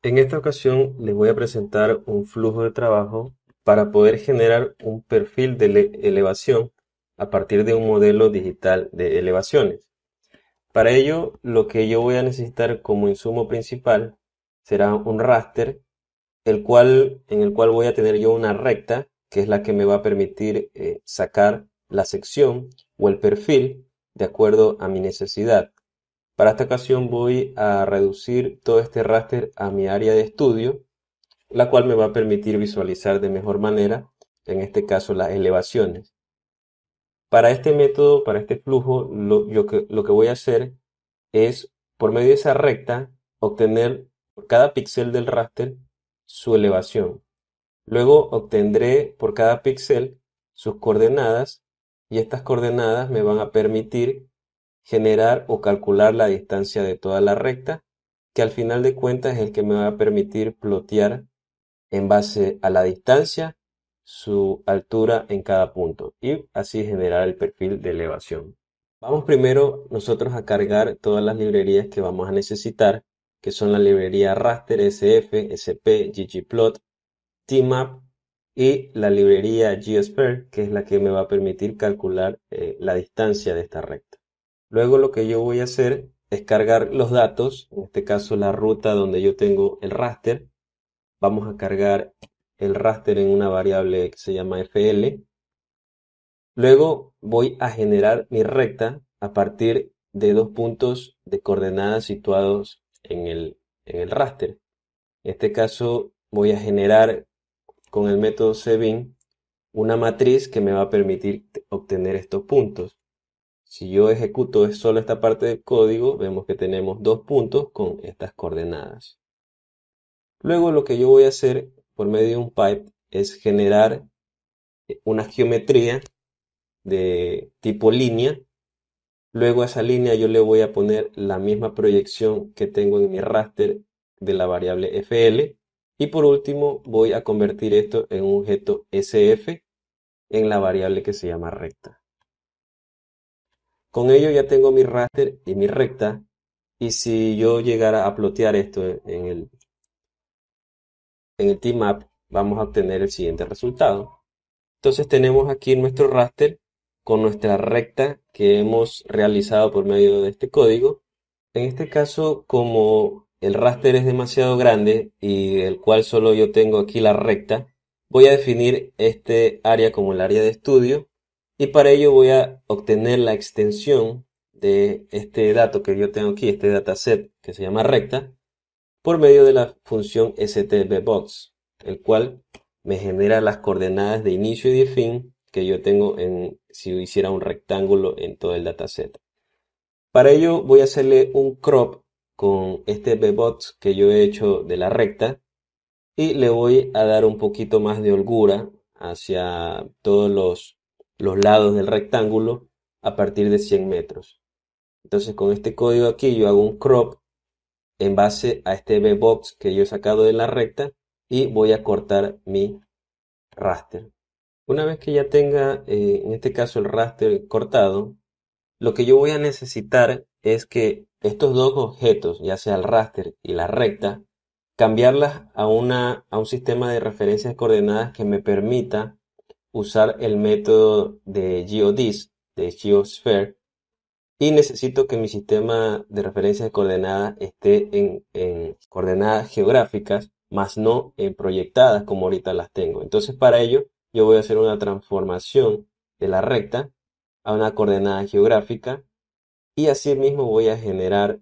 En esta ocasión les voy a presentar un flujo de trabajo para poder generar un perfil de elevación a partir de un modelo digital de elevaciones. Para ello, lo que yo voy a necesitar como insumo principal será un raster, en el cual voy a tener yo una recta, que es la que me va a permitir sacar la sección o el perfil de acuerdo a mi necesidad. Para esta ocasión voy a reducir todo este raster a mi área de estudio, la cual me va a permitir visualizar de mejor manera, en este caso, las elevaciones. Para este método, para este flujo, lo que voy a hacer es, por medio de esa recta, obtener por cada píxel del raster su elevación. Luego obtendré por cada píxel sus coordenadas, y estas coordenadas me van a permitir generar o calcular la distancia de toda la recta, que al final de cuentas es el que me va a permitir plotear en base a la distancia su altura en cada punto y así generar el perfil de elevación. Vamos primero nosotros a cargar todas las librerías que vamos a necesitar, que son la librería raster, sf, sp, ggplot, tmap y la librería geosphere, que es la que me va a permitir calcular la distancia de esta recta. Luego lo que yo voy a hacer es cargar los datos, en este caso la ruta donde yo tengo el raster. Vamos a cargar el raster en una variable que se llama fl. Luego voy a generar mi recta a partir de dos puntos de coordenadas situados en el raster. En este caso voy a generar con el método cbin una matriz que me va a permitir obtener estos puntos. Si yo ejecuto solo esta parte del código, vemos que tenemos dos puntos con estas coordenadas. Luego lo que yo voy a hacer por medio de un pipe es generar una geometría de tipo línea. Luego a esa línea yo le voy a poner la misma proyección que tengo en mi raster de la variable fl. Y por último voy a convertir esto en un objeto sf en la variable que se llama recta. Con ello ya tengo mi raster y mi recta. Y si yo llegara a plotear esto en el tmap, vamos a obtener el siguiente resultado. Entonces tenemos aquí nuestro raster con nuestra recta que hemos realizado por medio de este código. En este caso, como el raster es demasiado grande y el cual solo yo tengo aquí la recta, voy a definir este área como el área de estudio, y para ello voy a obtener la extensión de este dato que yo tengo aquí, este dataset que se llama recta, por medio de la función stbbox, el cual me genera las coordenadas de inicio y de fin que yo tengo si hiciera un rectángulo en todo el dataset. Para ello voy a hacerle un crop con este bbox que yo he hecho de la recta, y le voy a dar un poquito más de holgura hacia todos los lados del rectángulo a partir de 100 metros. Entonces con este código aquí yo hago un crop en base a este bbox que yo he sacado de la recta y voy a cortar mi raster. Una vez que ya tenga, en este caso, el raster cortado, lo que yo voy a necesitar es que estos dos objetos, ya sea el raster y la recta, cambiarlas a un sistema de referencias coordenadas que me permita usar el método de GeoDis, de GeoSphere, y necesito que mi sistema de referencias de coordenadas esté en coordenadas geográficas, más no en proyectadas como ahorita las tengo. Entonces para ello yo voy a hacer una transformación de la recta a una coordenada geográfica, y asimismo voy a generar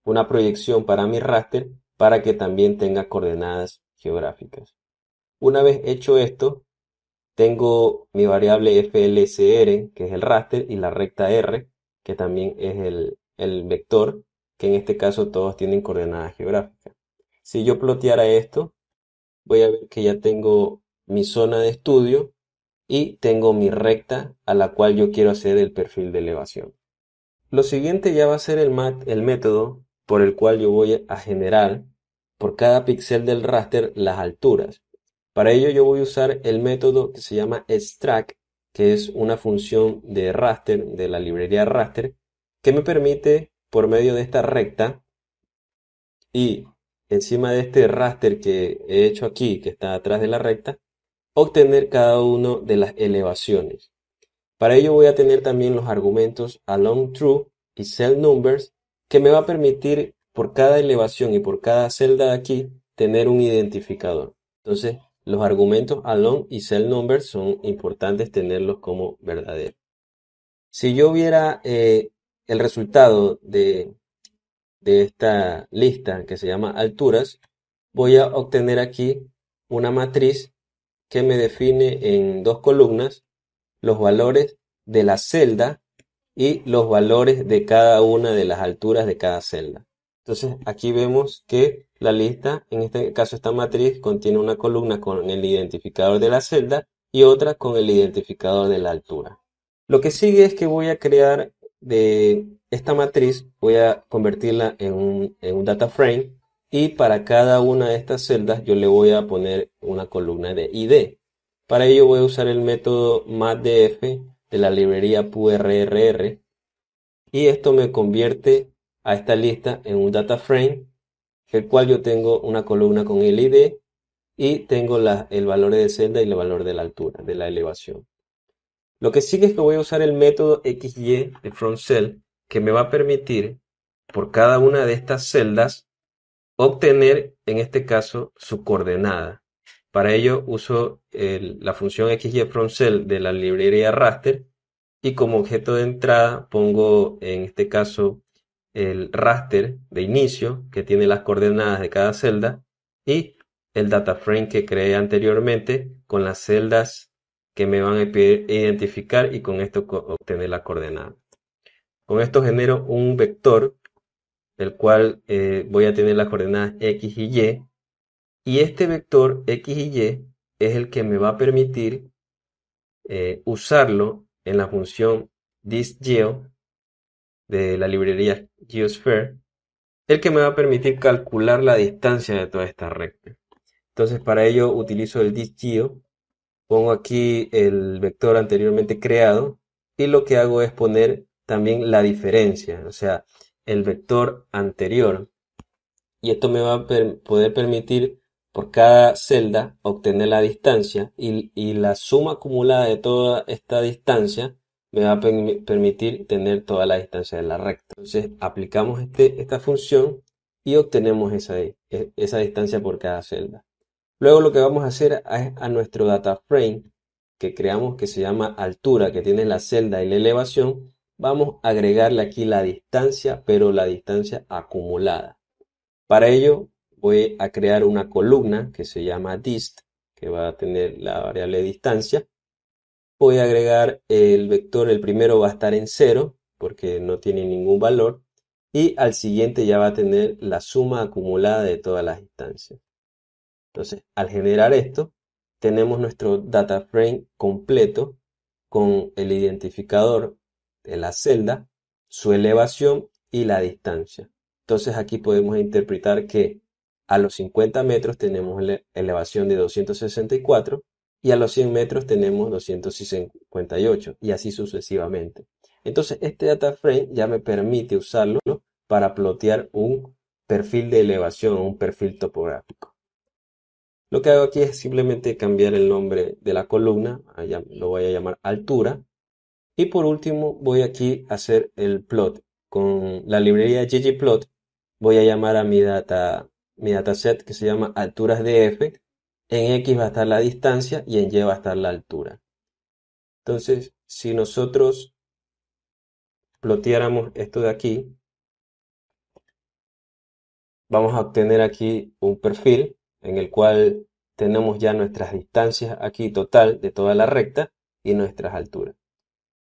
una proyección para mi raster para que también tenga coordenadas geográficas. Una vez hecho esto, tengo mi variable flsr, que es el raster, y la recta r, que también es el vector, que en este caso todos tienen coordenadas geográficas. Si yo ploteara esto, voy a ver que ya tengo mi zona de estudio y tengo mi recta a la cual yo quiero hacer el perfil de elevación. Lo siguiente ya va a ser el método por el cual yo voy a generar por cada píxel del raster las alturas. Para ello yo voy a usar el método que se llama extract, que es una función de raster, de la librería raster, que me permite, por medio de esta recta y encima de este raster que he hecho aquí, que está atrás de la recta, obtener cada uno de las elevaciones. Para ello voy a tener también los argumentos along true y cell numbers, que me va a permitir por cada elevación y por cada celda de aquí tener un identificador. Entonces, los argumentos along y cell numbers son importantes tenerlos como verdaderos. Si yo viera el resultado de esta lista que se llama alturas, voy a obtener aquí una matriz que me define en dos columnas los valores de la celda y los valores de cada una de las alturas de cada celda. Entonces aquí vemos que la lista, en este caso esta matriz, contiene una columna con el identificador de la celda y otra con el identificador de la altura. Lo que sigue es que voy a crear de esta matriz, voy a convertirla en un data frame, y para cada una de estas celdas yo le voy a poner una columna de ID. Para ello voy a usar el método mathdf de la librería purrr, y esto me convierte a esta lista en un data frame, el cual yo tengo una columna con el ID y tengo el valor de celda y el valor de la altura, de la elevación. Lo que sigue es que voy a usar el método XY de FromCell, que me va a permitir por cada una de estas celdas obtener, en este caso, su coordenada. Para ello uso la función XY FromCell de la librería raster, y como objeto de entrada pongo en este caso el raster de inicio que tiene las coordenadas de cada celda y el data frame que creé anteriormente con las celdas que me van a identificar, y con esto obtener la coordenada. Con esto genero un vector, el cual voy a tener las coordenadas X y Y este vector X y Y es el que me va a permitir usarlo en la función thisGeo de la librería Geosphere, el que me va a permitir calcular la distancia de toda esta recta. Entonces para ello utilizo el thisGeo, pongo aquí el vector anteriormente creado y lo que hago es poner también la diferencia, o sea, el vector anterior. Y esto me va a poder permitir por cada celda obtener la distancia, y la suma acumulada de toda esta distancia me va a permitir tener toda la distancia de la recta. Entonces aplicamos esta función y obtenemos esa distancia por cada celda. Luego lo que vamos a hacer es a nuestro data frame que creamos, que se llama altura, que tiene la celda y la elevación, vamos a agregarle aquí la distancia, pero la distancia acumulada. Para ello voy a crear una columna que se llama dist, que va a tener la variable distancia. Voy a agregar el vector, el primero va a estar en 0 porque no tiene ningún valor, y al siguiente ya va a tener la suma acumulada de todas las instancias. Entonces, al generar esto, tenemos nuestro data frame completo con el identificador de la celda, su elevación y la distancia. Entonces aquí podemos interpretar que a los 50 metros tenemos la elevación de 264 y a los 100 metros tenemos 258, y así sucesivamente. Entonces este data frame ya me permite usarlo para plotear un perfil de elevación, un perfil topográfico. Lo que hago aquí es simplemente cambiar el nombre de la columna, allá lo voy a llamar altura, y por último voy aquí a hacer el plot. Con la librería ggplot voy a llamar a mi dataset que se llama alturas.df. En X va a estar la distancia y en Y va a estar la altura. Entonces, si nosotros ploteáramos esto de aquí, vamos a obtener aquí un perfil en el cual tenemos ya nuestras distancias aquí total de toda la recta y nuestras alturas.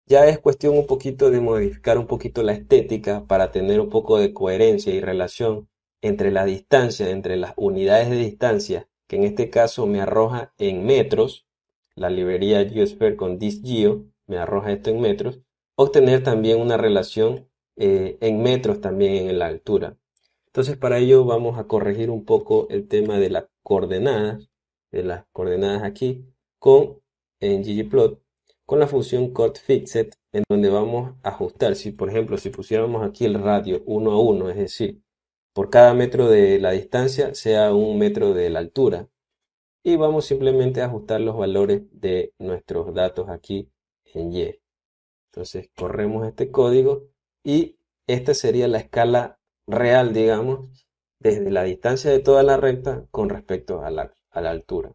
Ya es cuestión un poquito de modificar un poquito la estética para tener un poco de coherencia y relación entre la distancia, entre las unidades de distancia, que en este caso me arroja en metros, la librería Geosphere con thisGeo me arroja esto en metros, obtener también una relación en metros también en la altura. Entonces para ello vamos a corregir un poco el tema de las coordenadas aquí en ggplot con la función codefixed, en donde vamos a ajustar. Si por ejemplo si pusiéramos aquí el radio 1 a 1, es decir, por cada metro de la distancia sea un metro de la altura. Y vamos simplemente a ajustar los valores de nuestros datos aquí en Y. Entonces corremos este código y esta sería la escala real, digamos, desde la distancia de toda la recta con respecto a la altura.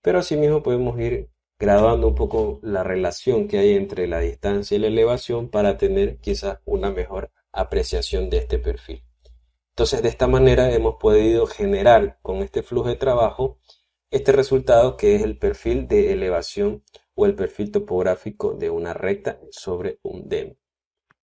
Pero asimismo podemos ir graduando un poco la relación que hay entre la distancia y la elevación para tener quizás una mejor apreciación de este perfil. Entonces, de esta manera hemos podido generar con este flujo de trabajo este resultado que es el perfil de elevación o el perfil topográfico de una recta sobre un DEM.